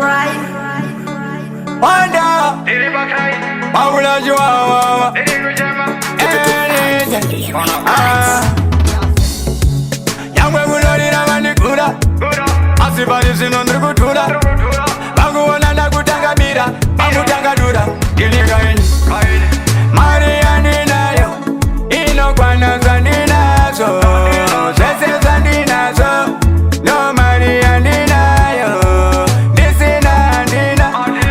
cry. Wanda, Paula Joao, Yangwe Gulori Namanikura, Asibari Sinondrukutura, Baguana Nakutanga Mira, Bamutanga Dura, Gilligan, Maria Ninayo, Inokwana Zandina, so, Sese Zandina, so, no Maria Ninayo, Nisina Nina,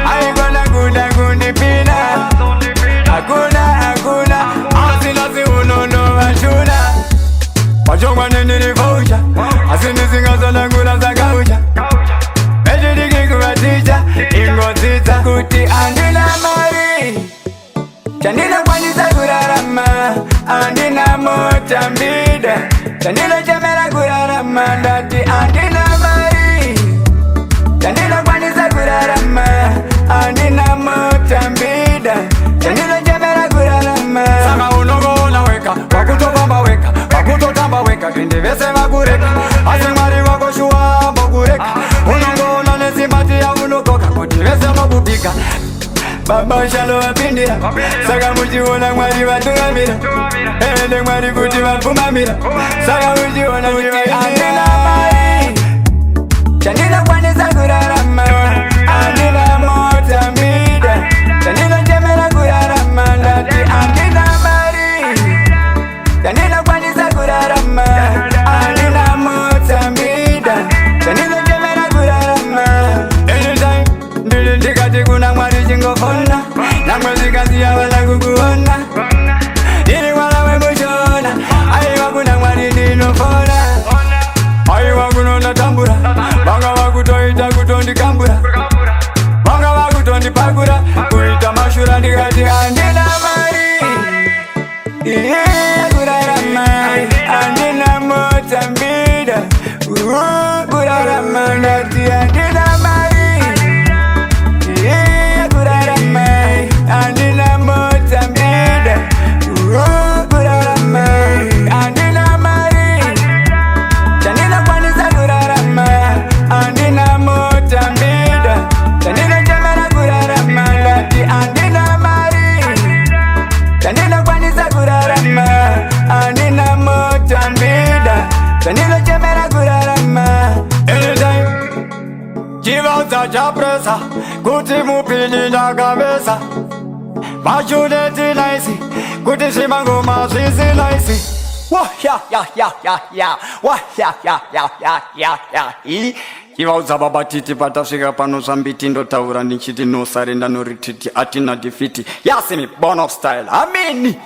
I gonna good pina, Hakuna, Asinazi Uno no Ashuna, Pajoma Nini Voja, Asinizinga Zanangula Zagauja, Ejidi Kuratija, Ingozita Kuti Andina Mari, Chanila Kwanisa Kurarama, Andina Motambida, Chanila Jamera Kurarama, Dati Andina Mari, Chanila Kwanisa Kurarama, Andina Motambida, Chanila Jamera Kurarama. Sanga unogo na weka, wakutobamba weka, wakutotamba weka, kindivese wakureka, asimari wakoshuwa mbokureka, unogo na nesimati ya unokoka, kundivese wakupika. Baba shalo wapindia, saka mujiona mwari watungamira, ende mwari kuti wapumamira, saka mujiona mwari andina mai, chanila kwanisa kurarama, andina motambida, chanila jemela kurarama, ndati andina mari, chanila kwanisa kurarama, andina motambida, chanila jemela kurarama. Anytime, ndikati kuna mwari chingofona, namwezi kazi ya wala kukuona, ili wala wemushona, aiwa kuna mwari dinofona, aiwa kunona tambura, banga wakutoita kutondikambura, banga wakutondipakura, kuita mashura ndikati andina mari, kurarama, andina motambida, kurarama, ndati andina mari, kurarama, andina motambida, kurarama, andina mari, chanila kwanisa kurarama, andina motambida, chanila jamera kurarama, ndati andina mari, chanila kwanisa kurarama, andina motambida, chanila jamera kurarama. Anytime, Jivanza Japresa, kuti mupili na kabesa, Bajuneti naisi, kuti simangoma sisi naisi. Wah ya, wah ya. Jivanza baba titi patafika pano sambiti ndo taura nichiti no sarenda no retreat atina defeat. Yasimi born of style, ameni.